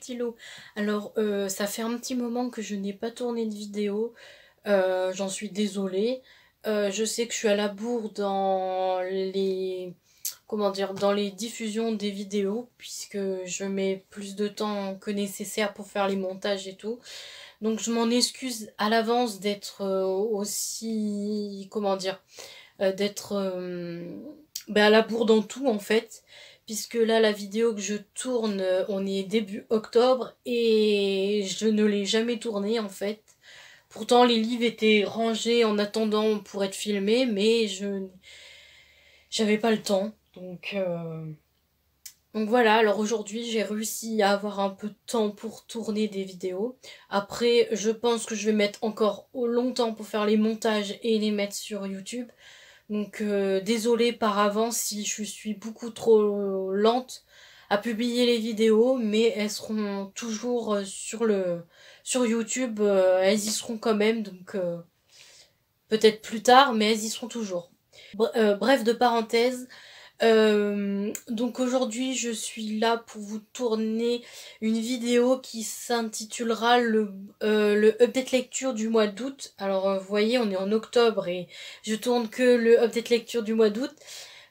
stylo. Alors, ça fait un petit moment que je n'ai pas tourné de vidéo. J'en suis désolée. Je sais que je suis à la bourre dans les... Comment dire, dans les diffusions des vidéos, puisque je mets plus de temps que nécessaire pour faire les montages et tout. Donc je m'en excuse à l'avance d'être aussi... Comment dire, d'être à la bourre dans tout en fait, puisque là la vidéo que je tourne, on est début octobre et je ne l'ai jamais tournée en fait. Pourtant les livres étaient rangés en attendant pour être filmés, mais j'avais pas le temps. Donc voilà, alors aujourd'hui j'ai réussi à avoir un peu de temps pour tourner des vidéos. Après je pense que je vais mettre encore longtemps pour faire les montages et les mettre sur YouTube. Donc désolée par avance si je suis beaucoup trop lente à publier les vidéos, mais elles seront toujours sur YouTube, elles y seront quand même, donc peut-être plus tard, mais elles y seront toujours. Bref de parenthèse, donc aujourd'hui je suis là pour vous tourner une vidéo qui s'intitulera le update lecture du mois d'août. Alors vous voyez, on est en octobre et je tourne que le update lecture du mois d'août.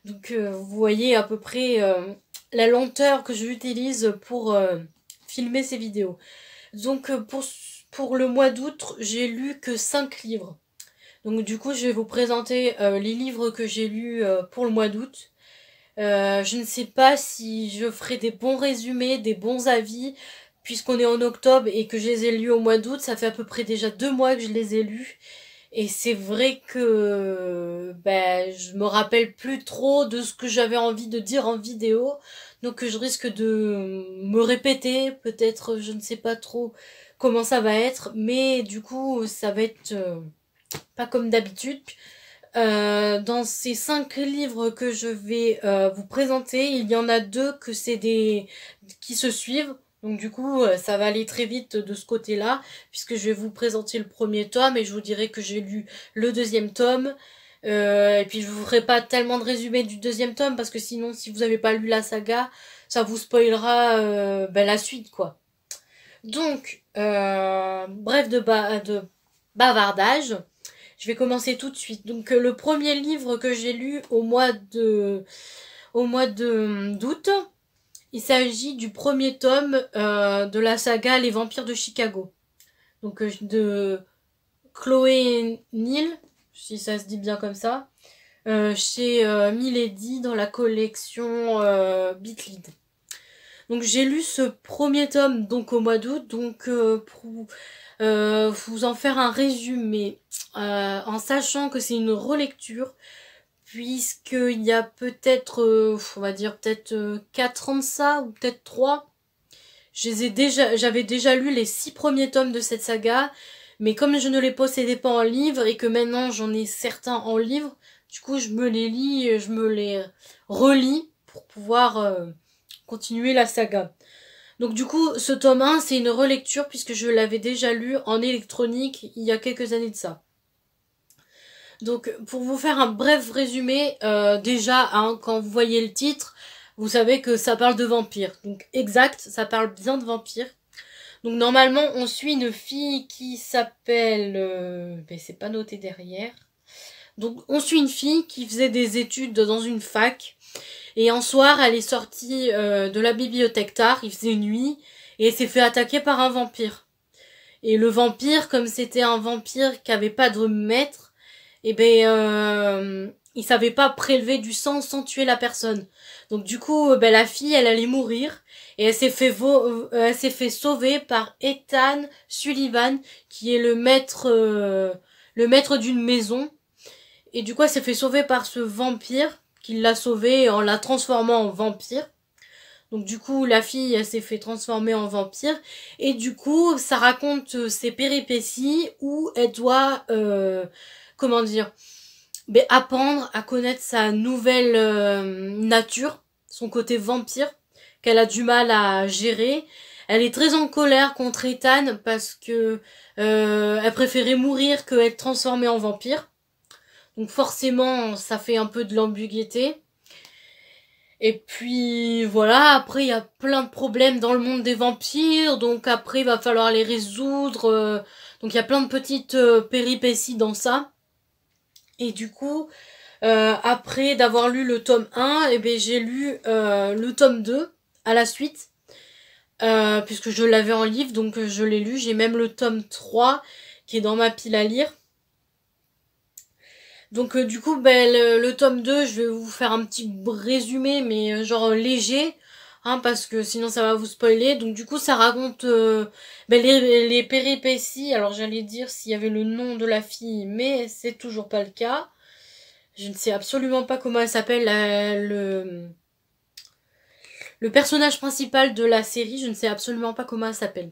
Donc vous voyez à peu près la lenteur que j'utilise pour filmer ces vidéos. Donc pour le mois d'août, j'ai lu que 5 livres. Donc du coup je vais vous présenter les livres que j'ai lus pour le mois d'août. Je ne sais pas si je ferai des bons résumés, des bons avis, puisqu'on est en octobre et que je les ai lus au mois d'août. Ça fait à peu près déjà 2 mois que je les ai lus. Et c'est vrai que je me rappelle plus trop de ce que j'avais envie de dire en vidéo. Donc je risque de me répéter, peut-être, je ne sais pas trop comment ça va être. Mais du coup, ça va être pas comme d'habitude. Dans ces 5 livres que je vais vous présenter, il y en a 2 que c'est des qui se suivent. Donc du coup, ça va aller très vite de ce côté-là, puisque je vais vous présenter le premier tome et je vous dirai que j'ai lu le deuxième tome. Et puis je vous ferai pas tellement de résumé du deuxième tome, parce que sinon, si vous n'avez pas lu la saga, ça vous spoilera la suite, quoi. Donc, bref de bavardage. Je vais commencer tout de suite. Donc le premier livre que j'ai lu au mois d'août, il s'agit du premier tome de la saga Les Vampires de Chicago. Donc de Chloé Neal, si ça se dit bien comme ça, chez Milady dans la collection Beat Lead. Donc j'ai lu ce premier tome donc au mois d'août, donc pour vous en faire un résumé, en sachant que c'est une relecture, puisqu'il y a peut-être, on va dire peut-être 4 ans de ça, ou peut-être 3. J'avais déjà lu les 6 premiers tomes de cette saga, mais comme je ne les possédais pas en livre, et que maintenant j'en ai certains en livre, du coup je me les lis, je me les relis pour pouvoir continuer la saga. Donc du coup, ce tome 1, c'est une relecture puisque je l'avais déjà lu en électronique il y a quelques années de ça. Donc pour vous faire un bref résumé, déjà, quand vous voyez le titre, vous savez que ça parle de vampires. Donc exact, ça parle bien de vampires. Donc normalement, on suit une fille qui s'appelle... c'est pas noté derrière. Donc on suit une fille qui faisait des études dans une fac. Et un soir, elle est sortie de la bibliothèque tard, il faisait nuit, et elle s'est fait attaquer par un vampire. Et le vampire, comme c'était un vampire qui avait pas de maître, il savait pas prélever du sang sans tuer la personne. Donc du coup, la fille, elle allait mourir, et elle s'est fait sauver par Ethan Sullivan, qui est le maître d'une maison. Et du coup, elle s'est fait sauver par ce vampire, qui l'a sauvée en la transformant en vampire. Donc du coup, la fille, elle s'est fait transformer en vampire. Et du coup, ça raconte ses péripéties où elle doit, apprendre à connaître sa nouvelle nature, son côté vampire, qu'elle a du mal à gérer. Elle est très en colère contre Ethan parce que elle préférait mourir que être transformée en vampire. Donc forcément, ça fait un peu de l'ambiguïté. Et puis voilà, après il y a plein de problèmes dans le monde des vampires, donc après il va falloir les résoudre. Donc il y a plein de petites péripéties dans ça. Et du coup, après d'avoir lu le tome 1, eh ben, j'ai lu le tome 2 à la suite. Puisque je l'avais en livre, donc je l'ai lu. J'ai même le tome 3 qui est dans ma pile à lire. Donc du coup, ben, le tome 2, je vais vous faire un petit résumé, mais genre léger, hein, parce que sinon ça va vous spoiler. Donc du coup, ça raconte ben, les péripéties. Alors j'allais dire s'il y avait le nom de la fille, mais c'est toujours pas le cas. Je ne sais absolument pas comment elle s'appelle, le personnage principal de la série. Je ne sais absolument pas comment elle s'appelle.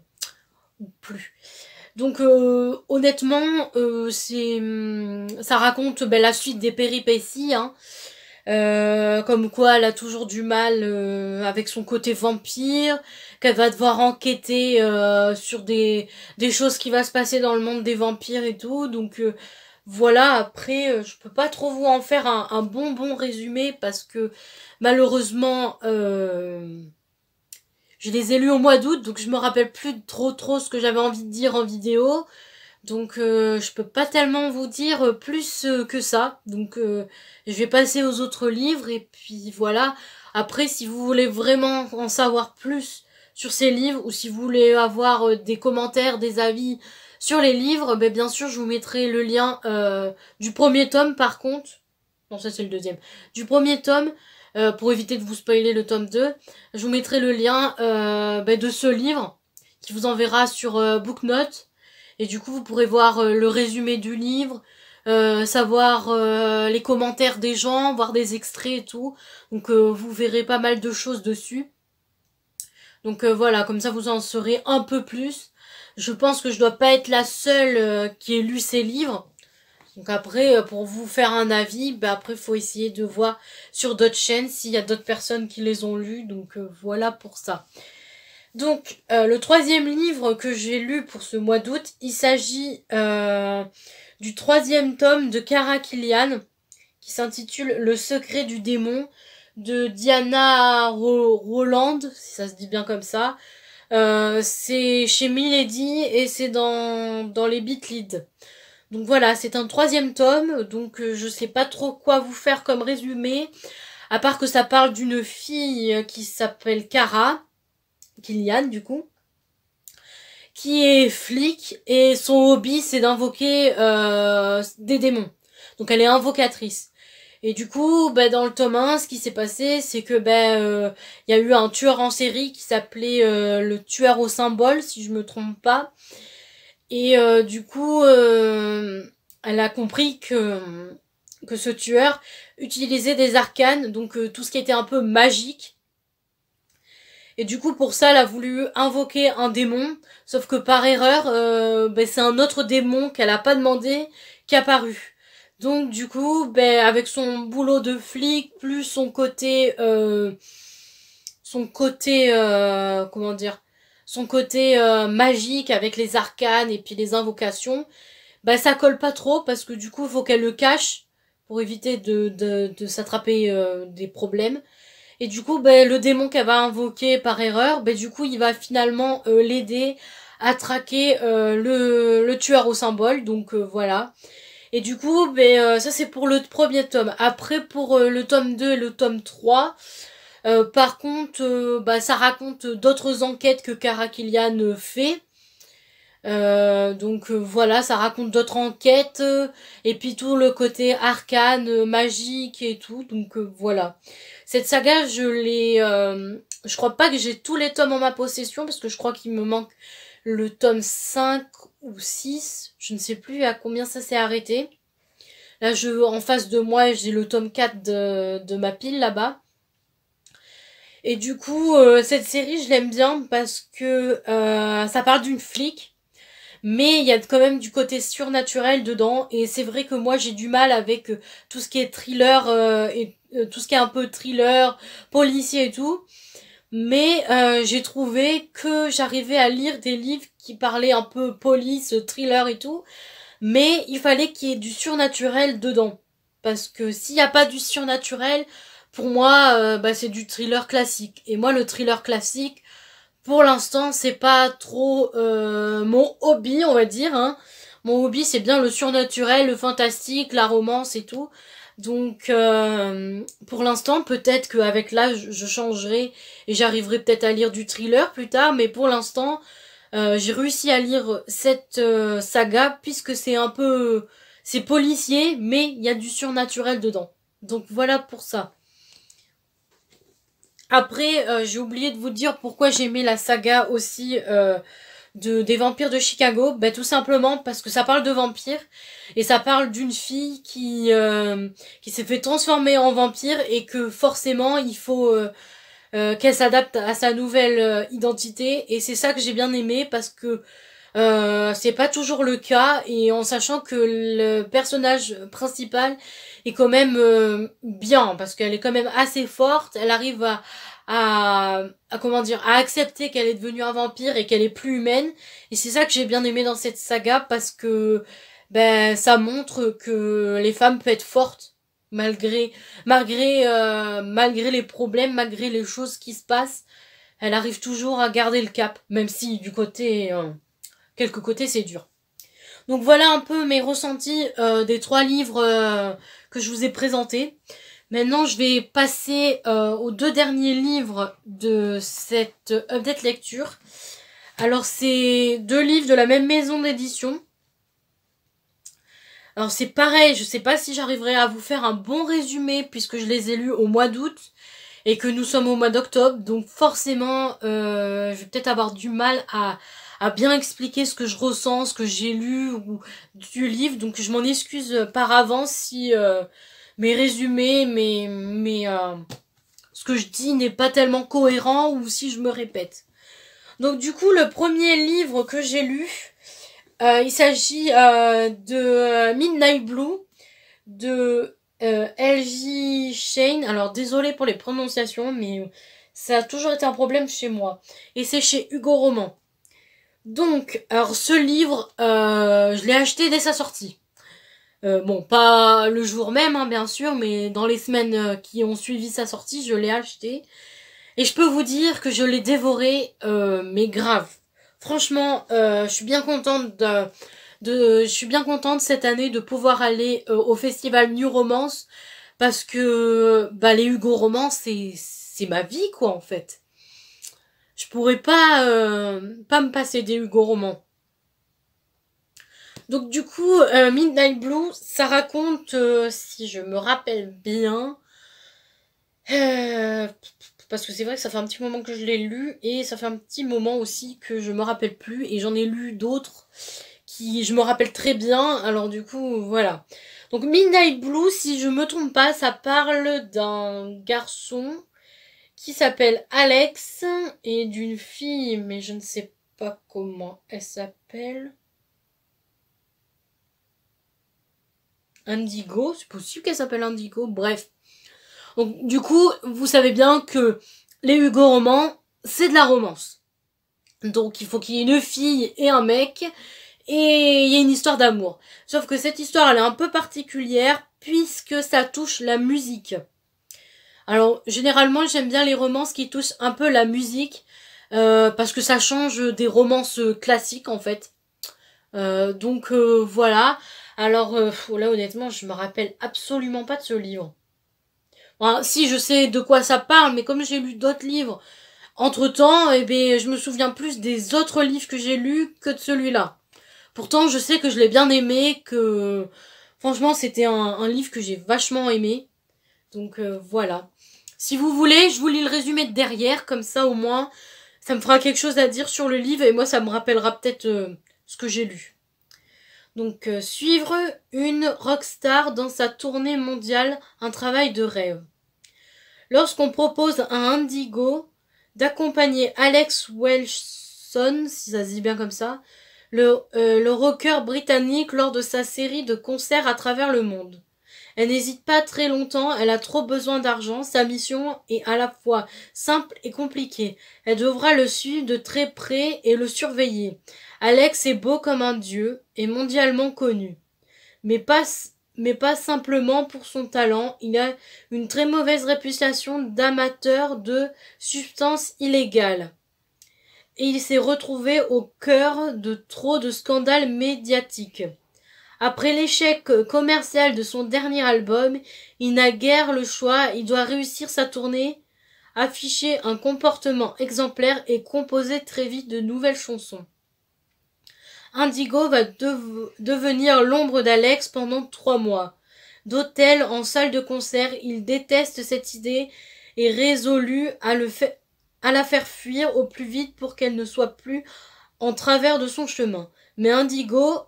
Ou plus. Donc honnêtement, ça raconte ben, la suite des péripéties, hein. Comme quoi elle a toujours du mal avec son côté vampire, qu'elle va devoir enquêter sur des choses qui va se passer dans le monde des vampires et tout. Donc voilà, après je peux pas trop vous en faire un bon résumé parce que malheureusement je les ai lus au mois d'août, donc je me rappelle plus trop ce que j'avais envie de dire en vidéo. Donc je peux pas tellement vous dire plus que ça. Donc je vais passer aux autres livres et puis voilà. Après si vous voulez vraiment en savoir plus sur ces livres ou si vous voulez avoir des commentaires, des avis sur les livres, ben bien sûr je vous mettrai le lien du premier tome par contre. Non, ça c'est le deuxième. Du premier tome, pour éviter de vous spoiler le tome 2, je vous mettrai le lien ben, de ce livre qui vous enverra sur Booknote. Et du coup, vous pourrez voir le résumé du livre, savoir les commentaires des gens, voir des extraits et tout. Donc vous verrez pas mal de choses dessus. Donc voilà, comme ça vous en saurez un peu plus. Je pense que je dois pas être la seule qui ait lu ces livres. Donc après, pour vous faire un avis, bah après faut essayer de voir sur d'autres chaînes s'il y a d'autres personnes qui les ont lus. Donc voilà pour ça. Donc, le troisième livre que j'ai lu pour ce mois d'août, il s'agit du troisième tome de Kara Kilian, qui s'intitule Le secret du démon, de Diana Roland, si ça se dit bien comme ça. C'est chez Milady et c'est dans les Beatlead. Donc voilà, c'est un troisième tome, donc je sais pas trop quoi vous faire comme résumé, à part que ça parle d'une fille qui s'appelle Kara, Kilian du coup, qui est flic et son hobby c'est d'invoquer des démons. Donc elle est invocatrice. Et du coup, bah, dans le tome 1, ce qui s'est passé, c'est que y a eu un tueur en série qui s'appelait le tueur au symbole, si je me trompe pas. Et du coup, elle a compris que ce tueur utilisait des arcanes, donc tout ce qui était un peu magique. Et du coup, pour ça, elle a voulu invoquer un démon, sauf que par erreur, c'est un autre démon qu'elle a pas demandé qui est apparu. Donc du coup, avec son boulot de flic, plus comment dire, son côté magique avec les arcanes et puis les invocations, ça colle pas trop parce que du coup, il faut qu'elle le cache pour éviter de s'attraper des problèmes. Et du coup, le démon qu'elle va invoquer par erreur, du coup, il va finalement l'aider à traquer le tueur au symbole. Donc voilà. Et du coup, ça c'est pour le premier tome. Après, pour le tome 2 et le tome 3, par contre, ça raconte d'autres enquêtes que Kara Kilian fait. Donc voilà, ça raconte d'autres enquêtes et puis tout le côté arcane, magique et tout. Donc voilà. Cette saga, je crois pas que j'ai tous les tomes en ma possession parce que je crois qu'il me manque le tome 5 ou 6. Je ne sais plus à combien ça s'est arrêté. Là, en face de moi, j'ai le tome 4 de ma pile là-bas. Et du coup, cette série, je l'aime bien parce que ça parle d'une flic. Mais il y a quand même du côté surnaturel dedans. Et c'est vrai que moi, j'ai du mal avec tout ce qui est thriller et tout ce qui est un peu thriller, policier et tout. Mais j'ai trouvé que j'arrivais à lire des livres qui parlaient un peu police, thriller et tout. Mais il fallait qu'il y ait du surnaturel dedans. Parce que s'il n'y a pas du surnaturel, pour moi, c'est du thriller classique. Et moi, le thriller classique, pour l'instant, c'est pas trop mon hobby, on va dire. Hein. Mon hobby, c'est bien le surnaturel, le fantastique, la romance et tout. Donc, pour l'instant, peut-être qu'avec l'âge, je changerai et j'arriverai peut-être à lire du thriller plus tard. Mais pour l'instant, j'ai réussi à lire cette saga puisque c'est un peu... C'est policier, mais il y a du surnaturel dedans. Donc voilà pour ça. Après, j'ai oublié de vous dire pourquoi j'aimais la saga aussi des vampires de Chicago. Ben, tout simplement parce que ça parle de vampires et ça parle d'une fille qui s'est fait transformer en vampire et que forcément il faut qu'elle s'adapte à sa nouvelle identité. Et c'est ça que j'ai bien aimé parce que c'est pas toujours le cas et en sachant que le personnage principal est quand même bien parce qu'elle est quand même assez forte, elle arrive à comment dire à accepter qu'elle est devenue un vampire et qu'elle est plus humaine et c'est ça que j'ai bien aimé dans cette saga parce que ben ça montre que les femmes peuvent être fortes malgré les problèmes, malgré les choses qui se passent, elle arrive toujours à garder le cap même si du côté quelques côtés c'est dur. Donc voilà un peu mes ressentis des 3 livres que je vous ai présentés. Maintenant je vais passer aux 2 derniers livres de cette update lecture. Alors c'est 2 livres de la même maison d'édition. Alors c'est pareil, je sais pas si j'arriverai à vous faire un bon résumé puisque je les ai lus au mois d'août et que nous sommes au mois d'octobre. Donc forcément je vais peut-être avoir du mal à bien expliquer ce que je ressens, ce que j'ai lu ou du livre. Donc je m'en excuse par avance si mes résumés, ce que je dis n'est pas tellement cohérent ou si je me répète. Donc du coup, le premier livre que j'ai lu, il s'agit de Midnight Blue de L.J. Shane. Alors désolé pour les prononciations, mais ça a toujours été un problème chez moi. Et c'est chez Hugo Roman. Donc, alors ce livre, je l'ai acheté dès sa sortie. Bon, pas le jour même, hein, bien sûr, mais dans les semaines qui ont suivi sa sortie, je l'ai acheté. Et je peux vous dire que je l'ai dévoré, mais grave. Franchement, je suis bien contente je suis bien contente cette année de pouvoir aller au festival New Romance parce que les Hugo Romans c'est ma vie quoi en fait. Je pourrais pas me passer des Hugo Romans. Donc du coup, Midnight Blue, ça raconte, si je me rappelle bien, parce que c'est vrai que ça fait un petit moment que je l'ai lu et ça fait un petit moment aussi que je me rappelle plus et j'en ai lu d'autres qui je me rappelle très bien. Alors du coup, voilà. Donc Midnight Blue, si je me trompe pas, ça parle d'un garçon qui s'appelle Alex et d'une fille, mais je ne sais pas comment elle s'appelle. Indigo, c'est possible qu'elle s'appelle Indigo, bref. Donc du coup, vous savez bien que les Hugo romans, c'est de la romance. Donc il faut qu'il y ait une fille et un mec, et il y a une histoire d'amour. Sauf que cette histoire, elle est un peu particulière, puisque ça touche la musique. Alors, généralement, j'aime bien les romances qui touchent un peu la musique, parce que ça change des romances classiques, en fait. Donc, voilà. Alors, là, honnêtement, je me rappelle absolument pas de ce livre. Enfin, si, je sais de quoi ça parle, mais comme j'ai lu d'autres livres entre-temps, eh bien, je me souviens plus des autres livres que j'ai lus que de celui-là. Pourtant, je sais que je l'ai bien aimé, que franchement, c'était un livre que j'ai vachement aimé. Donc voilà. Si vous voulez, je vous lis le résumé de derrière, comme ça au moins, ça me fera quelque chose à dire sur le livre et moi, ça me rappellera peut-être ce que j'ai lu. Donc, suivre une rockstar dans sa tournée mondiale, un travail de rêve. Lorsqu'on propose à Indigo d'accompagner Alex Welshson, si ça se dit bien comme ça, le rocker britannique lors de sa série de concerts à travers le monde. Elle n'hésite pas très longtemps, elle a trop besoin d'argent, sa mission est à la fois simple et compliquée. Elle devra le suivre de très près et le surveiller. Alex est beau comme un dieu et mondialement connu. Mais mais pas simplement pour son talent. Il a une très mauvaise réputation d'amateur de substances illégales. Et il s'est retrouvé au cœur de trop de scandales médiatiques. Après l'échec commercial de son dernier album, il n'a guère le choix, il doit réussir sa tournée, afficher un comportement exemplaire et composer très vite de nouvelles chansons. Indigo va devenir l'ombre d'Alex pendant 3 mois. D'hôtel en salle de concert, il déteste cette idée et résolu à la faire fuir au plus vite pour qu'elle ne soit plus en travers de son chemin. Mais Indigo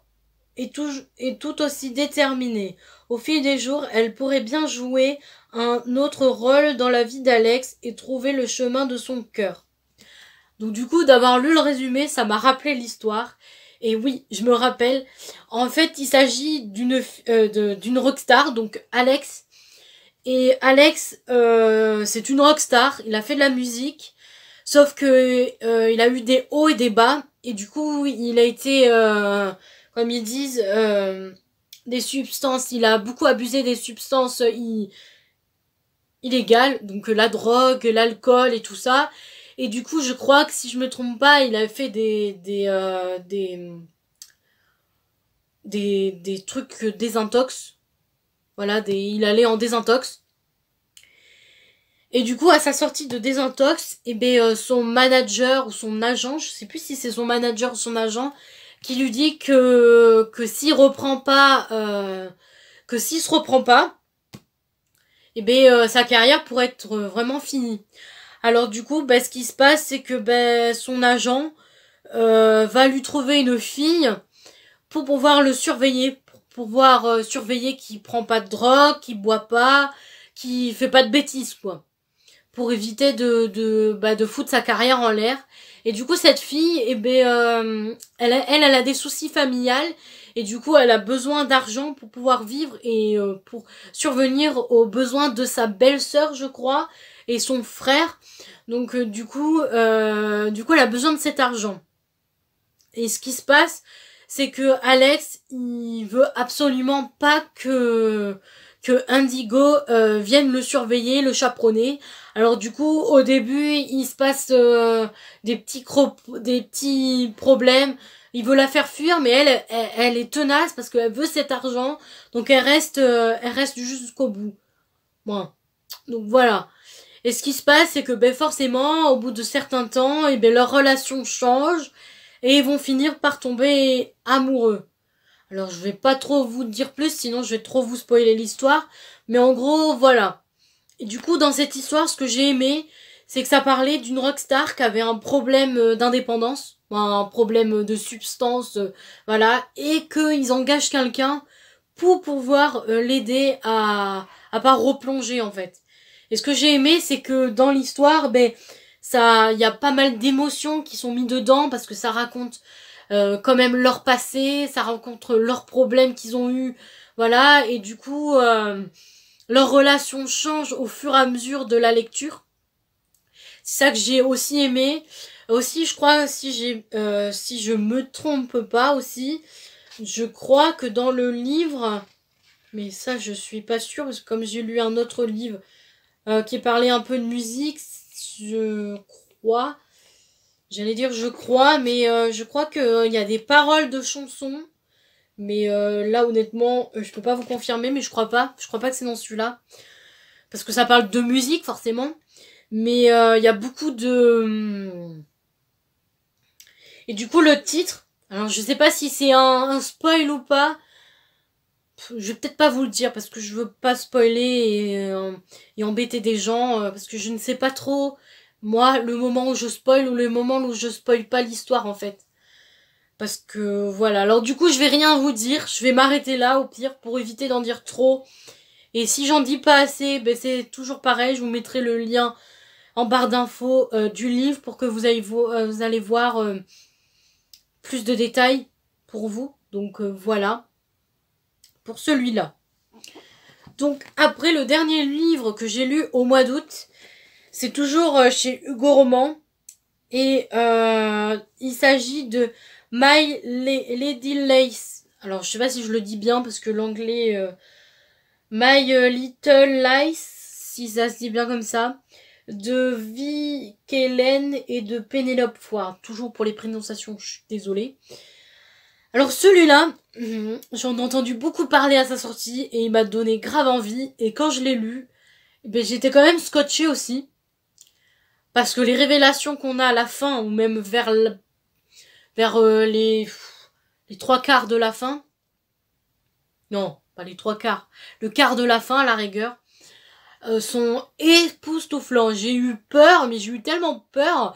est tout aussi déterminée. Au fil des jours, elle pourrait bien jouer un autre rôle dans la vie d'Alex et trouver le chemin de son cœur. Donc du coup, d'avoir lu le résumé, ça m'a rappelé l'histoire. Et oui, je me rappelle. En fait, il s'agit d'une rockstar, donc Alex. Et Alex, c'est une rockstar. Il a fait de la musique. Sauf que il a eu des hauts et des bas. Et du coup, il a été, comme ils disent, des substances. Il a beaucoup abusé des substances illégales. Donc la drogue, l'alcool et tout ça. Et du coup, je crois que si je me trompe pas, il a fait des trucs désintox. Voilà, il allait en désintox. Et du coup, à sa sortie de désintox, son manager ou son agent, je sais plus si c'est son manager ou son agent, qui lui dit que s'il reprend pas, que s'il se reprend pas, sa carrière pourrait être vraiment finie. Alors du coup, ce qui se passe, c'est que son agent va lui trouver une fille pour pouvoir le surveiller, pour pouvoir surveiller qu'il prend pas de drogue, qu'il boit pas, qu'il fait pas de bêtises, quoi. Pour éviter de foutre sa carrière en l'air. Et du coup, cette fille, elle a des soucis familiales. Et du coup, elle a besoin d'argent pour pouvoir vivre et pour survenir aux besoins de sa belle-sœur, je crois, et son frère. Donc, du coup, elle a besoin de cet argent. Et ce qui se passe, c'est que Alex, il veut absolument pas que Indigo vienne le surveiller, le chaperonner. Alors du coup, au début, il se passe des petits problèmes. Il veut la faire fuir, mais elle est tenace parce qu'elle veut cet argent. Donc elle reste jusqu'au bout. Bon. Donc voilà. Et ce qui se passe, c'est que forcément, au bout de certains temps, leur relation change et ils vont finir par tomber amoureux. Alors je vais pas trop vous dire plus, sinon je vais trop vous spoiler l'histoire. Mais en gros, voilà. Et du coup, dans cette histoire, ce que j'ai aimé, c'est que ça parlait d'une rockstar qui avait un problème d'indépendance, un problème de substance, voilà, et qu'ils engagent quelqu'un pour pouvoir l'aider à pas replonger en fait. Et ce que j'ai aimé, c'est que dans l'histoire, il y a pas mal d'émotions qui sont mises dedans parce que ça raconte quand même leur passé, ça raconte leurs problèmes qu'ils ont eu, voilà, et du coup leur relation change au fur et à mesure de la lecture. C'est ça que j'ai aussi aimé. Aussi, je crois, si je me trompe pas aussi, je crois que dans le livre, mais ça je suis pas sûre parce que comme j'ai lu un autre livre qui parlait un peu de musique, je crois, j'allais dire je crois, mais je crois que il y a des paroles de chansons. Mais là honnêtement, je peux pas vous confirmer, mais je crois pas que c'est dans celui-là. Parce que ça parle de musique forcément. Mais il y a beaucoup de... Et du coup le titre, alors je sais pas si c'est un spoil ou pas. Je vais peut-être pas vous le dire parce que je veux pas spoiler et embêter des gens. Parce que je ne sais pas trop, moi, le moment où je spoil ou le moment où je spoil pas l'histoire en fait. Parce que voilà, alors du coup je vais rien vous dire, je vais m'arrêter là au pire pour éviter d'en dire trop. Et si j'en dis pas assez, c'est toujours pareil, je vous mettrai le lien en barre d'infos du livre pour que vous allez voir plus de détails pour vous. Donc voilà, pour celui-là. Donc après le dernier livre que j'ai lu au mois d'août, c'est toujours chez Hugo Roman. Et il s'agit de My Lady Lace. Alors je sais pas si je le dis bien parce que l'anglais My Little Lies, si ça se dit bien comme ça, de Vi Kellen et de Penelope Foire. Toujours pour les prononciations, je suis désolée. Alors celui-là, j'en ai entendu beaucoup parler à sa sortie et il m'a donné grave envie. Et quand je l'ai lu, ben, j'étais quand même scotchée aussi. Parce que les révélations qu'on a à la fin, ou même vers les trois quarts de la fin, non, pas les trois quarts, le quart de la fin à la rigueur, sont époustouflants. J'ai eu peur, mais j'ai eu tellement peur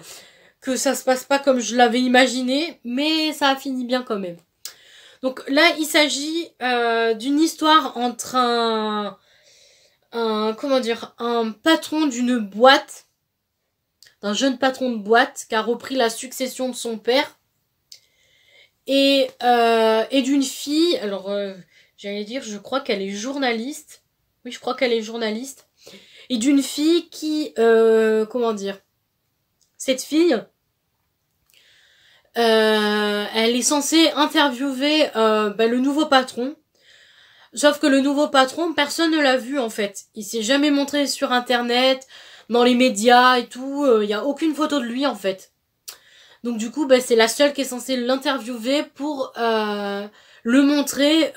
que ça se passe pas comme je l'avais imaginé, mais ça a fini bien quand même. Donc là, il s'agit d'une histoire entre un patron d'une boîte, d'un jeune patron de boîte qui a repris la succession de son père, et d'une fille. Alors, j'allais dire, je crois qu'elle est journaliste. Oui, je crois qu'elle est journaliste. Et d'une fille qui, cette fille, elle est censée interviewer le nouveau patron. Sauf que le nouveau patron, personne ne l'a vu en fait. Il s'est jamais montré sur internet, dans les médias et tout. Il y a aucune photo de lui en fait. Donc du coup, c'est la seule qui est censée l'interviewer pour le montrer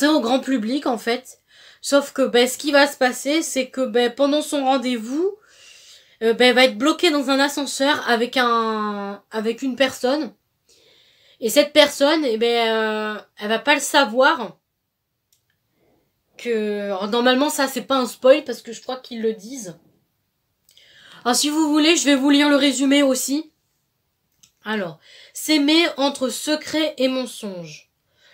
au grand public en fait. Sauf que ce qui va se passer, c'est que pendant son rendez-vous, elle va être bloquée dans un ascenseur avec une personne. Et cette personne, elle va pas le savoir. Alors, normalement, ça c'est pas un spoil parce que je crois qu'ils le disent. Alors si vous voulez, je vais vous lire le résumé aussi. Alors, s'aimer entre secret et mensonge.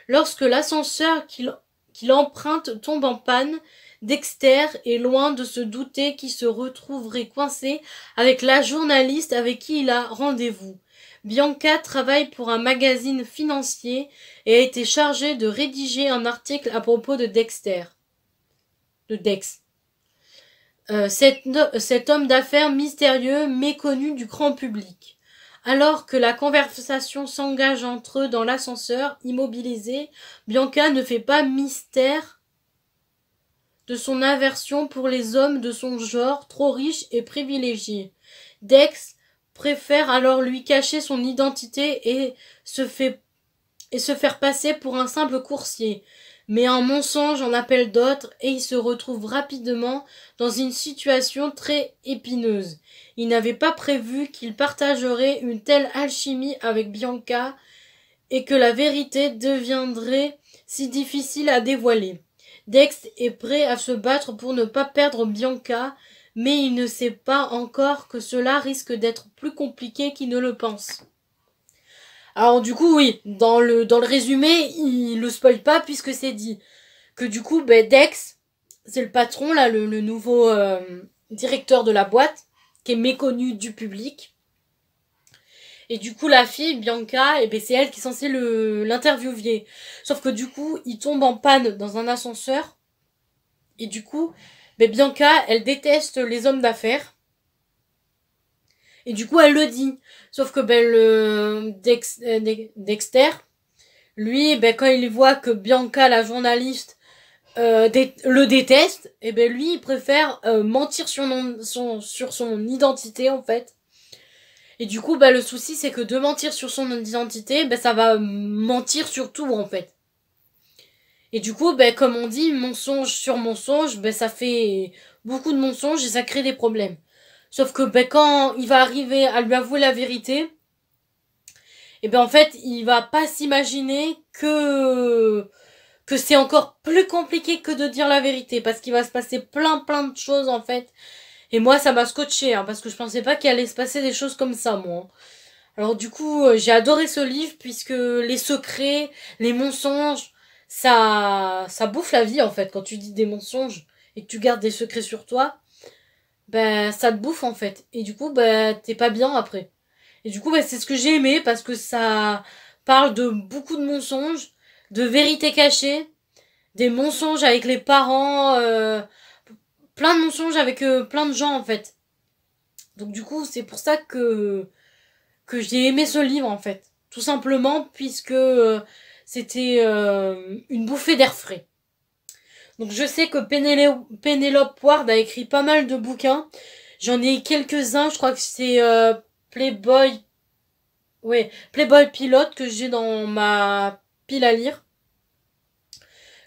Lorsque l'ascenseur qu'il emprunte tombe en panne, Dexter est loin de se douter qu'il se retrouverait coincé avec la journaliste avec qui il a rendez-vous. Bianca travaille pour un magazine financier et a été chargée de rédiger un article à propos de Dexter. De Dex. Cet homme d'affaires mystérieux, méconnu du grand public. Alors que la conversation s'engage entre eux dans l'ascenseur, immobilisé, Bianca ne fait pas mystère de son aversion pour les hommes de son genre, trop riches et privilégiés. Dex préfère alors lui cacher son identité et se faire passer pour un simple coursier. Mais un mensonge en appelle d'autres et il se retrouve rapidement dans une situation très épineuse. Il n'avait pas prévu qu'il partagerait une telle alchimie avec Bianca et que la vérité deviendrait si difficile à dévoiler. Dex est prêt à se battre pour ne pas perdre Bianca, mais il ne sait pas encore que cela risque d'être plus compliqué qu'il ne le pense. Alors du coup, oui, dans le résumé, il le spoil pas puisque c'est dit que du coup, Dex, c'est le patron là, le nouveau directeur de la boîte, qui est méconnu du public. Et du coup, la fille, Bianca, c'est elle qui est censée l'interviewer. Sauf que du coup, il tombe en panne dans un ascenseur. Et du coup, Bianca, elle déteste les hommes d'affaires. Et du coup, elle le dit. Sauf que Dexter, lui, quand il voit que Bianca, la journaliste, le déteste, lui, il préfère mentir sur son identité, en fait. Et du coup, le souci, c'est que de mentir sur son identité, ça va mentir sur tout, en fait. Et du coup, comme on dit, mensonge sur mensonge, ça fait beaucoup de mensonges et ça crée des problèmes. Sauf que quand il va arriver à lui avouer la vérité, en fait, il va pas s'imaginer que c'est encore plus compliqué que de dire la vérité, parce qu'il va se passer plein de choses en fait. Et moi, ça m'a scotché, parce que je pensais pas qu'il allait se passer des choses comme ça, moi. Alors du coup, j'ai adoré ce livre puisque les secrets, les mensonges, ça bouffe la vie en fait. Quand tu dis des mensonges et que tu gardes des secrets sur toi, ça te bouffe en fait. Et du coup, t'es pas bien après. Et du coup, c'est ce que j'ai aimé parce que ça parle de beaucoup de mensonges, de vérités cachées, des mensonges avec les parents, plein de mensonges avec plein de gens en fait. Donc du coup, c'est pour ça que j'ai aimé ce livre en fait. Tout simplement puisque c'était une bouffée d'air frais. Donc je sais que Penelope Ward a écrit pas mal de bouquins. J'en ai quelques-uns, je crois que c'est Playboy... Ouais, Playboy Pilote que j'ai dans ma pile à lire.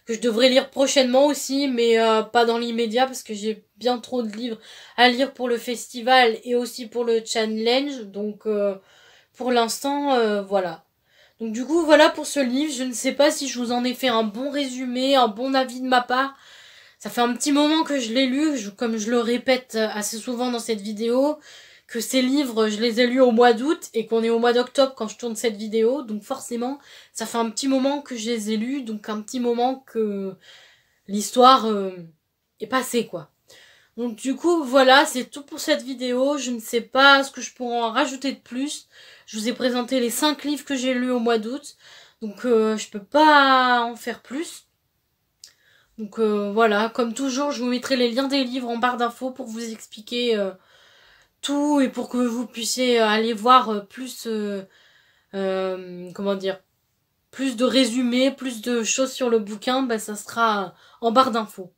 Que je devrais lire prochainement aussi, mais pas dans l'immédiat parce que j'ai bien trop de livres à lire pour le festival et aussi pour le challenge. Donc pour l'instant, voilà. Donc du coup, voilà pour ce livre. Je ne sais pas si je vous en ai fait un bon résumé, un bon avis de ma part. Ça fait un petit moment que je l'ai lu, comme je le répète assez souvent dans cette vidéo, que ces livres, je les ai lus au mois d'août et qu'on est au mois d'octobre quand je tourne cette vidéo. Donc forcément, ça fait un petit moment que je les ai lus, donc un petit moment que l'histoire est passée, quoi. Donc du coup, voilà, c'est tout pour cette vidéo. Je ne sais pas ce que je pourrais en rajouter de plus. Je vous ai présenté les 5 livres que j'ai lus au mois d'août. Donc je peux pas en faire plus. Donc voilà, comme toujours, je vous mettrai les liens des livres en barre d'infos pour vous expliquer tout et pour que vous puissiez aller voir plus, comment dire, plus de résumés, plus de choses sur le bouquin, bah, ça sera en barre d'infos.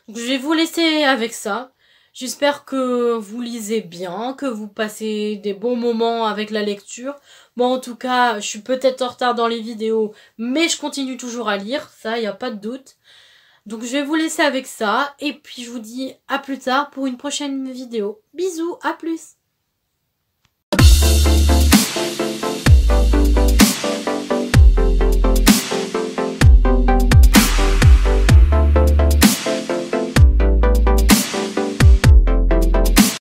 Donc je vais vous laisser avec ça. J'espère que vous lisez bien, que vous passez des bons moments avec la lecture. Moi en tout cas, je suis peut-être en retard dans les vidéos, mais je continue toujours à lire, ça, y a pas de doute. Donc je vais vous laisser avec ça, et puis je vous dis à plus tard pour une prochaine vidéo. Bisous, à plus!